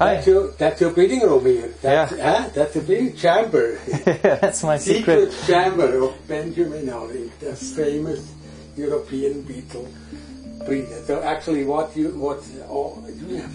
Hi. That's your breeding room here. That's a big chamber. Yeah, that's my secret. Chamber of Benjamin Harink, the famous European beetle breeder. So actually, what you have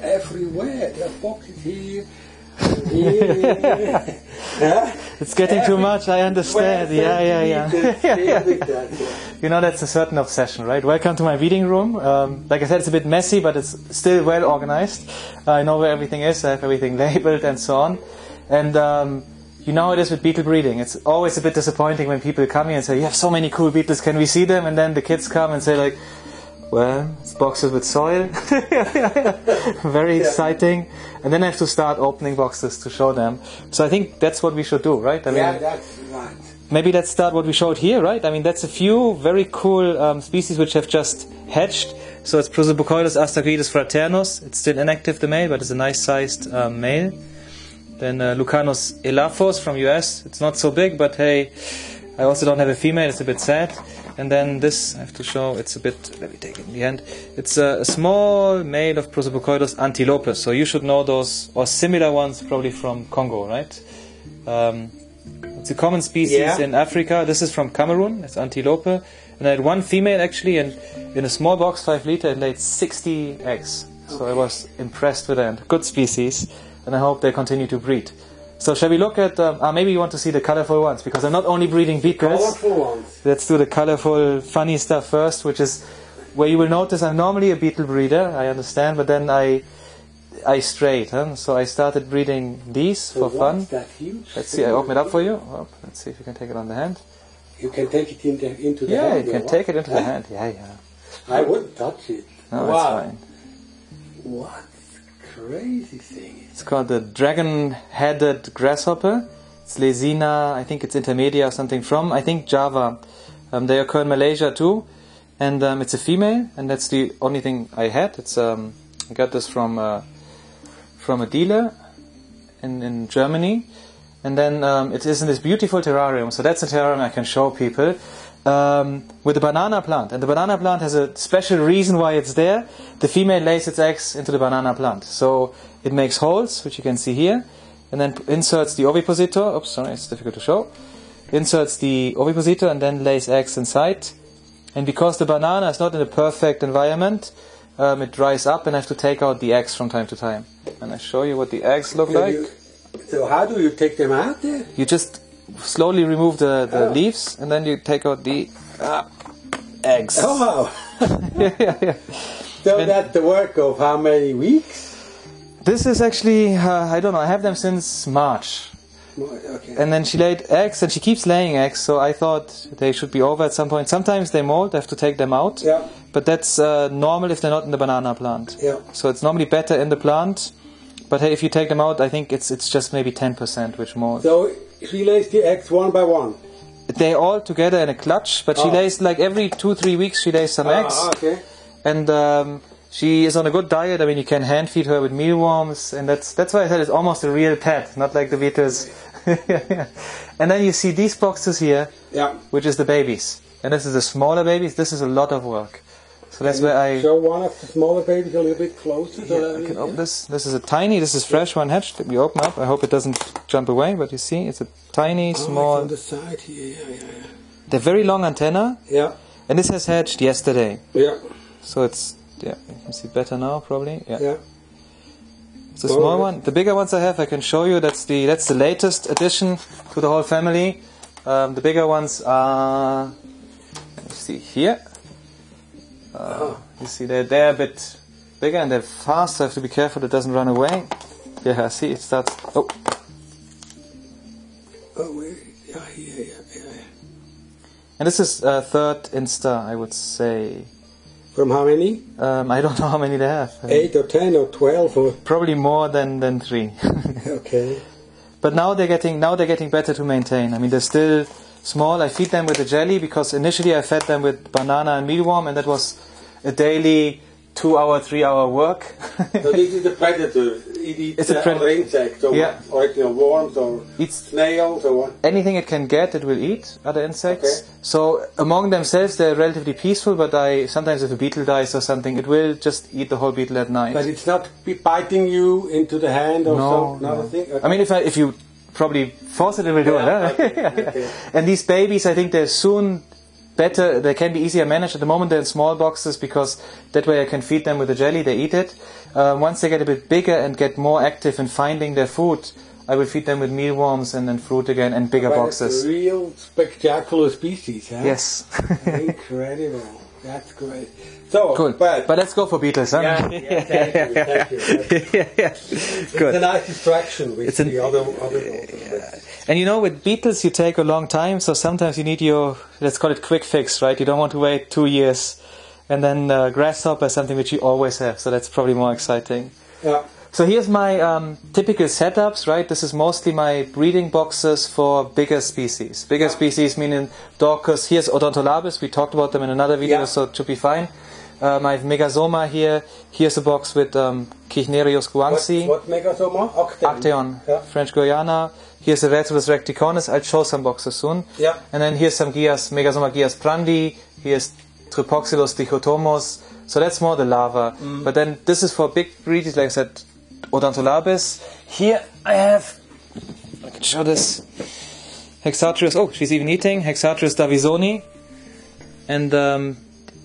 everywhere. There are pockets here. It's getting too much, I understand. Yeah. You know, that's a certain obsession, right? Welcome to my breeding room. Like I said, it's a bit messy, but it's still well organized. I know where everything is. I have everything labeled and so on. And you know how it is with beetle breeding. It's always a bit disappointing when people come here and say, you have so many cool beetles, can we see them? And then the kids come and say like, well, it's boxes with soil. Very exciting. And then I have to start opening boxes to show them. So I think that's what we should do, right? I mean, that's right. Maybe let's start what we showed here, right? I mean, that's a few very cool species which have just hatched. So it's Prosobucoides astragoides fraternus. It's still inactive, the male, but it's a nice-sized male. Then Lucanus elaphos from US. It's not so big, but hey, I also don't have a female. It's a bit sad. And then this, I have to show, it's a bit, let me take it in the end. It's a small male of Prosobucoides antilopes. So you should know those, or similar ones, probably from Congo, right? It's a common species in Africa. This is from Cameroon, it's antilope. And I had one female actually, and in a small box, 5 liter, it laid 60 eggs. So I was impressed with that. Good species, and I hope they continue to breed. So shall we look at, maybe you want to see the colorful ones, because I'm not only breeding beetles. Colorful ones. Let's do the colorful, funny stuff first, which is where you will notice I'm normally a beetle breeder, I understand, but then I strayed. So I started breeding these for fun. That huge? Let's see, I open it up for you. Oh, let's see if you can take it on the hand. You can take it into the hand? Yeah, you can take it into the hand. Yeah. I wouldn't touch it. No, that's fine. What crazy thing. It's called the Dragon-Headed Grasshopper. It's Lesina, I think it's intermedia or something from, I think, Java. They occur in Malaysia too. And it's a female, and that's the only thing I had. It's I got this from a dealer in Germany. And then it is in this beautiful terrarium. So that's a terrarium I can show people. With a banana plant. And the banana plant has a special reason why it's there. The female lays its eggs into the banana plant. So it makes holes, which you can see here, and then inserts the ovipositor. Oops, sorry, it's difficult to show. Inserts the ovipositor and then lays eggs inside. And because the banana is not in a perfect environment, it dries up, and I have to take out the eggs from time to time. And I show you what the eggs look like. So how do you take them out there? You just slowly remove the leaves, and then you take out the eggs. Oh, wow. yeah. So that's the work of how many weeks? This is actually, I don't know, I have them since March. Okay. And then she laid eggs, and she keeps laying eggs, so I thought they should be over at some point. Sometimes they molt, I have to take them out. Yeah. But that's normal if they're not in the banana plant. Yeah. So it's normally better in the plant. But hey, if you take them out, I think it's just maybe 10% which molt. So she lays the eggs one by one? They're all together in a clutch, but she lays like every 2-3 weeks she lays some eggs. Okay. And she is on a good diet. I mean, you can hand feed her with mealworms, and that's why I said it's almost a real pet, not like the beetles. And then you see these boxes here, which is the babies. And this is the smaller babies. This is a lot of work. So that's where I show one of the smaller babies a little bit closer. I can open this. This is a tiny. This is fresh, one hatched. Let me open up. I hope it doesn't jump away. But you see, it's a tiny, small. It's on the side here. Yeah. They're very long antenna. Yeah. And this has hatched yesterday. Yeah. So it's you can see better now probably. Yeah. It's a small one. The bigger ones I have, I can show you. That's the latest addition to the whole family. The bigger ones are. Let me see here. You see, they're a bit bigger and they're fast, so I have to be careful it doesn't run away. Yeah, see, it starts. Oh. Yeah. And this is third Insta, I would say. From how many? I don't know how many they have. 8 or 10 or 12 or probably more than 3. Okay. But now they're getting better to maintain. I mean, they're still small. I feed them with a jelly because initially I fed them with banana and mealworm, and that was a daily 2-hour, 3-hour work. So this is the predator it eats It's a trend. other insects, or Yeah. what? Like worms or snails or what? Anything it can get, it will eat, other insects. Okay. So among themselves, they're relatively peaceful, but sometimes if a beetle dies or something, it will just eat the whole beetle at night. But it's not biting you into the hand or No, so? Not a thing? Okay. I mean, if you probably force it will do it. Huh? Okay. And these babies, I think they're soon better, they can be easier managed. At the moment they're in small boxes because that way I can feed them with the jelly, they eat it. Once they get a bit bigger and get more active in finding their food, I will feed them with mealworms and then fruit again and bigger boxes. It's a real spectacular species, huh? Yes. Incredible. That's great. So, Cool. But let's go for beetles, huh? thank you. Good. It's a nice distraction with the other And you know, with beetles you take a long time, so sometimes you need your, let's call it quick fix, right? You don't want to wait 2 years. And then grasshopper is something which you always have, so that's probably more exciting. Yeah. So here's my typical setups, right? This is mostly my breeding boxes for bigger species. Bigger species meaning Darkos. Here's Odontolabis. We talked about them in another video, so it should be fine. I have Megasoma here. Here's a box with Kirchnerius guangxi. What Megasoma? Actaeon, Yeah. French Guiana. Here's a Vertulus recticornis. I'll show some boxes soon. Yeah. And then here's some Gias, Megasoma Gias prandi. Here's Tripoxylus dichotomos. So that's more the larva. But then this is for big breeds, like I said, Odontolabis. Here I have, I can show this, Hexatrius, oh, she's even eating, Hexatrius davisoni. And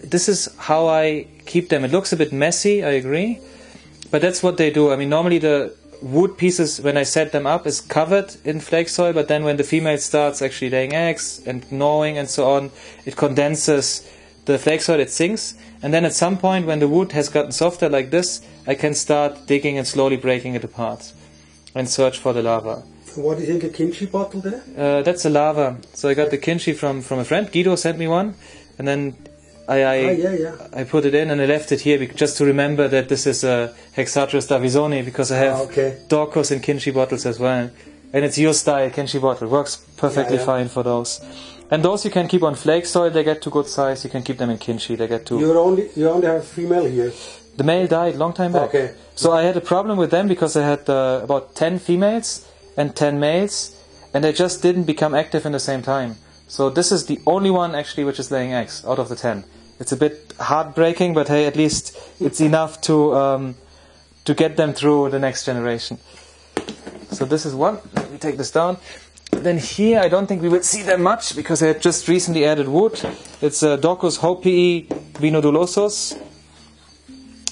this is how I keep them. It looks a bit messy, I agree. But that's what they do. I mean, normally the wood pieces, when I set them up, is covered in flake soil. But then when the female starts actually laying eggs and gnawing and so on, it condenses the flake soil, it sinks. And then at some point, when the wood has gotten softer like this, I can start digging and slowly breaking it apart and search for the larva. What is in the kimchi bottle there? That's a larva. So I got the kimchi from a friend. Guido sent me one. And then I put it in and I left it here just to remember that this is a Hexatrius davisoni, because I have Darkos in kimchi bottles as well. And it's your style kimchi bottle. Works perfectly fine for those. And those you can keep on flake soil, they get to good size. You can keep them in kimchi, they get to... You only have female here? The male died long time back. Okay. So I had a problem with them because I had about 10 females and 10 males, and they just didn't become active in the same time. So this is the only one actually which is laying eggs out of the 10. It's a bit heartbreaking, but hey, at least it's enough to get them through the next generation. So this is one. Let me take this down. Then here, I don't think we will see them much because I had just recently added wood. It's Darkos Hopi vinodulosus.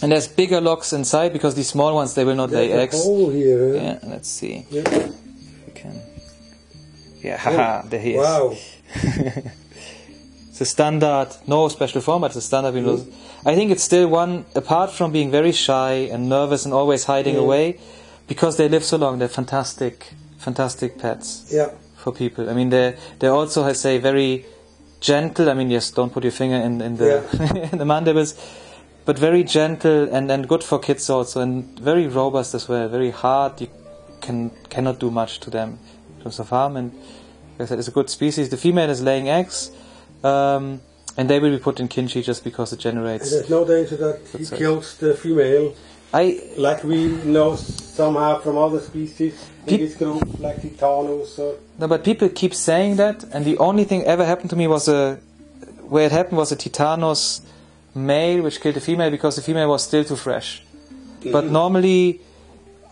And there's bigger locks inside because these small ones, they will not lay eggs. Hole here. Yeah, let's see. Yeah. We can. Yeah, haha, there he is. Wow. It's a standard, no special form, but it's a standard vinodulosus. I think it's still one, apart from being very shy and nervous and always hiding away, because they live so long, they're fantastic pets for people. I mean, they're also, I say, very gentle. I mean, yes, don't put your finger in the in the mandibles, but very gentle and good for kids also, and very robust as well. Very hard. You cannot do much to them in terms of harm. And like I said, it's a good species. The female is laying eggs, and they will be put in kimchi just because it generates. And there's no danger that he kills the female. Like we know somehow from other species in this group, like Titanus. No, but people keep saying that, and the only thing ever happened to me was where it happened was a Titanus male which killed the female because the female was still too fresh. But normally,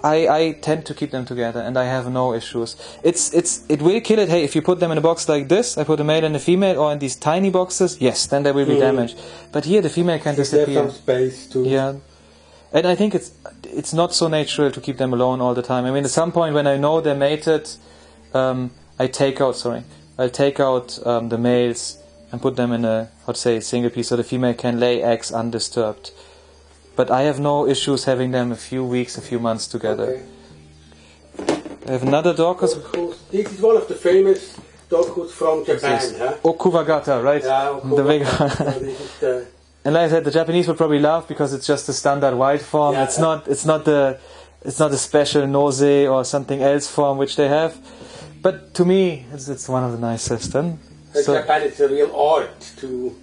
I tend to keep them together, and I have no issues. It will kill it. Hey, if you put them in a box like this, I put a male and a female, or in these tiny boxes, yes, then there will be damage. But here, the female can disappear. There's some space too. Yeah. And I think it's not so natural to keep them alone all the time. I mean, at some point when I know they're mated, I'll take out the males and put them in a, single piece, so the female can lay eggs undisturbed. But I have no issues having them a few weeks, a few months together. Okay. I have another Darkos. This is one of the famous Darkos from Japan, huh? Okuvagata, right? Yeah, Okuvagata. This is the... And like I said, the Japanese would probably laugh because it's just the standard white form. Yeah. It's not the special nose or something else form which they have. But to me, it's one of the nicest. In Japan, it's a real art to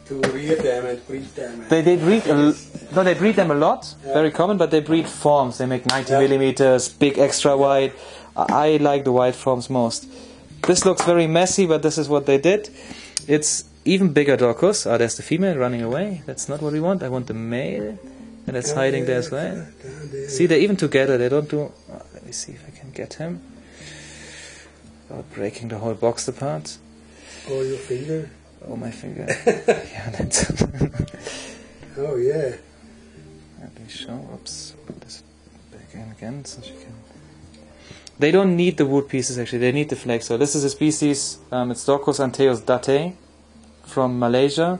to rear them and breed them. They breed they breed them a lot, very common, but they breed forms. They make 90 millimeters, big extra wide. I like the wide forms most. This looks very messy, but this is what they did. It's even bigger Darkos. Ah, there's the female running away. That's not what we want. I want the male, and it's hiding there as well. See, they're even together. They don't do... Oh, let me see if I can get him without breaking the whole box apart. Oh, your finger? Oh, my finger. Yeah, that's... Oh, yeah. Let me show. Oops. Put this back in again so she can... They don't need the wood pieces, actually. They need the flake soil. This is a species, it's Darkos Anteos date from Malaysia.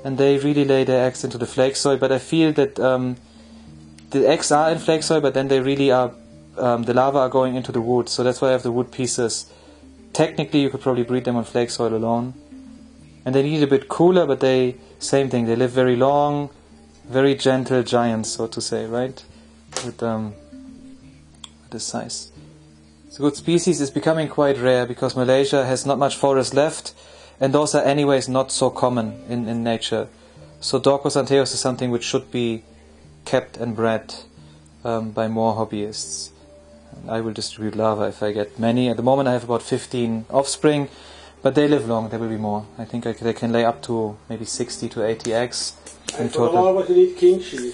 And they really lay their eggs into the flake soil. But I feel that the eggs are in flake soil, but then they really are... the larvae are going into the wood. So that's why I have the wood pieces. Technically, you could probably breed them on flake soil alone. And they need a bit cooler, but they... Same thing. They live very long, very gentle giants, so to say, right? With this size. It's a good species. It's becoming quite rare because Malaysia has not much forest left, and those are anyways not so common in nature. So Darkos Anteos is something which should be kept and bred by more hobbyists. And I will distribute larvae if I get many. At the moment I have about 15 offspring, but they live long. There will be more. I think they can lay up to maybe 60 to 80 eggs in And for the total. larvae you need kimchi.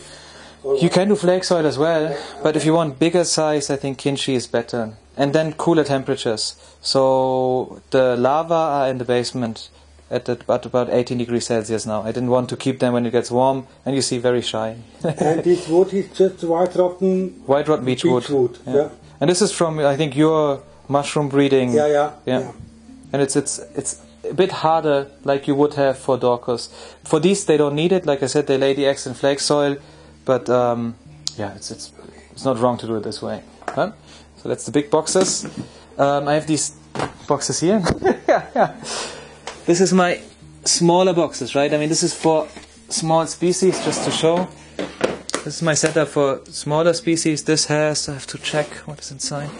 You can do flake soil as well, but if you want bigger size, I think kimchi is better. And then cooler temperatures. So the larvae are in the basement at about 18 degrees Celsius now. I didn't want to keep them when it gets warm, and you see very shy. And this wood is just white rotten beechwood. Yeah. And this is from, I think, your mushroom breeding. Yeah. And it's a bit harder, like you would have for Darkos. For these, they don't need it. Like I said, they lay the eggs in flake soil. But yeah, it's not wrong to do it this way. Huh? So that's the big boxes. I have these boxes here. This is my smaller boxes, right? I mean, this is for small species, just to show. This is my setup for smaller species. This has, I have to check what is inside.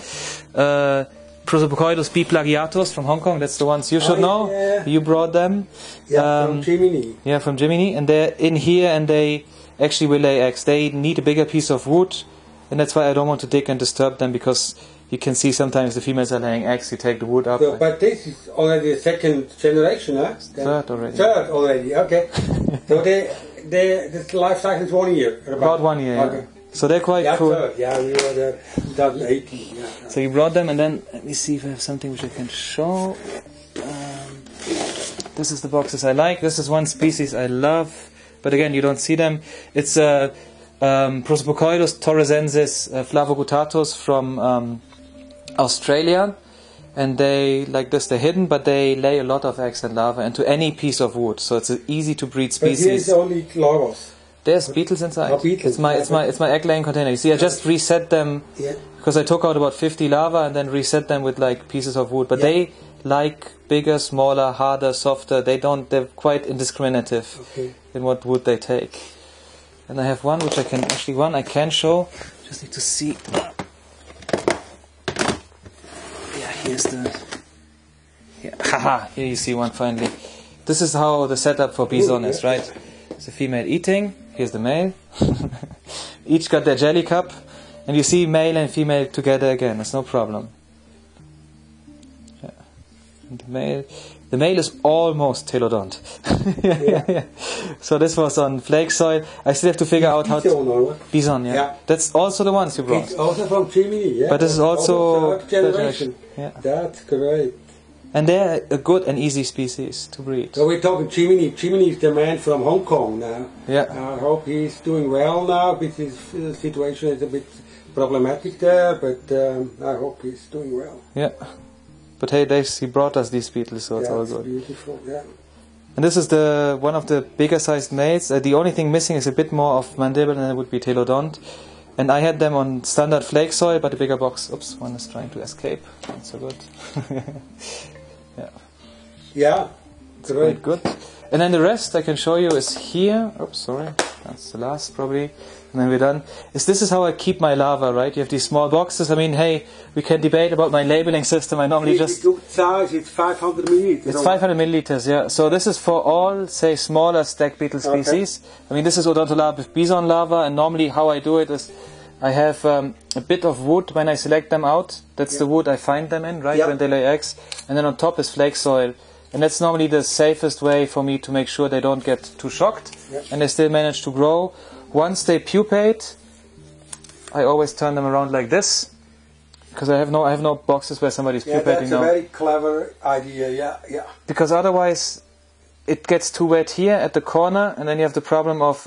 Prosopocoidus biplagiatus from Hong Kong. That's the ones you should know. Yeah. You brought them. Yeah, from Jiminy. Yeah, from Jiminy. And they're in here, and they actually will lay eggs. They need a bigger piece of wood, and that's why I don't want to dig and disturb them, because you can see sometimes the females are laying eggs. You take the wood up. So, but this is already the second generation, huh? Third already. Third already, okay. So the life cycle is 1 year. About 1 year. Okay. Yeah. So they're quite cool. Third, yeah, we were there 2018. Yeah. So you brought them, and then let me see if I have something which I can show. This is the boxes I like. This is one species I love, but again, you don't see them. It's Prosopocoidus torresensis flavogutatus from Australia, and they, like this, they're hidden, but they lay a lot of eggs and larvae into any piece of wood, so it's an easy to breed species. But here is only larvae. There's beetles inside. Oh, beetles. It's my egg laying container. You see, I just reset them because I took out about 50 larvae and then reset them with like pieces of wood. But they like bigger, smaller, harder, softer. They're quite indiscriminative in what wood they take. And I have one which I can show. Just need to see. Yeah, here's the. Yeah, haha! Here you see one finally. This is how the setup for Bzone is, right? It's a female eating. Here's the male. Each got their jelly cup, and you see male and female together again. It's no problem. Yeah. And the male is almost telodont. Yeah. So this was on flake soil. I still have to figure out how. Bzone, yeah. That's also the ones you brought. It's also from Jiminy, yeah. But this is also third generation. Yeah. That's great. And they're a good and easy species to breed. So we're talking Jiminy. Jiminy is the man from Hong Kong now. Yeah. I hope he's doing well now, because his situation is a bit problematic there, but I hope he's doing well. Yeah. But hey, he brought us these beetles, so it's all good. Beautiful, yeah. And this is one of the bigger sized males. The only thing missing is a bit more of mandible, and it would be telodont. And I had them on standard flake soil, but a bigger box. Oops, one is trying to escape. Not so good. Yeah. Yeah, it's quite good. And then the rest I can show you is here. Oops, sorry. That's the last probably. And then we're done. This is how I keep my larva, right? You have these small boxes. I mean, hey, we can debate about my labeling system. I normally just... size, it's 500 milliliters. It's 500 milliliters, yeah. So this is for all, say, smaller stag beetle species. Okay. I mean, this is Odontolabis Bzone larva, and normally how I do it is I have a bit of wood when I select them out. That's the wood I find them in, right, when they lay eggs. And then on top is flake soil. And that's normally the safest way for me to make sure they don't get too shocked and they still manage to grow. Once they pupate, I always turn them around like this, because I have no boxes where somebody's pupating now. That's a very clever idea, Because otherwise it gets too wet here at the corner, and then you have the problem of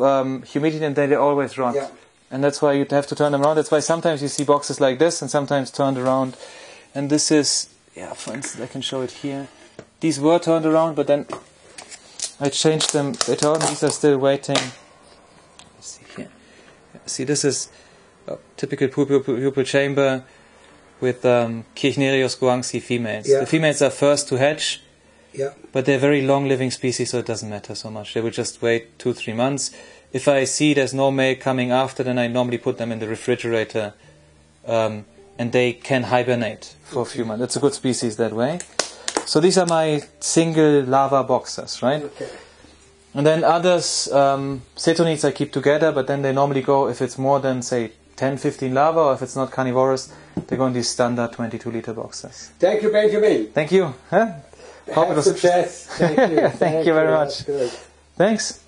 humidity, and then they always rot. Yeah. And that's why you have to turn them around. That's why sometimes you see boxes like this, and sometimes turned around. And this is, for instance, I can show it here. These were turned around, but then I changed them later on. These are still waiting. Let's see here. See, this is a typical pupal chamber with Kirchnerius guangxi females. The females are first to hatch, but they're very long-living species, so it doesn't matter so much. They will just wait 2-3 months. If I see there's no male coming after, then I normally put them in the refrigerator, and they can hibernate for a few months. It's a good species that way. So these are my single larva boxes, right? Okay. And then others, cetonids I keep together, but then they normally go, if it's more than, say, 10-15 larvae, or if it's not carnivorous, they go in these standard 22-liter boxes. Thank you, Benjamin. Thank you. Hope it was success. Thank you. Thank you very much. Thanks.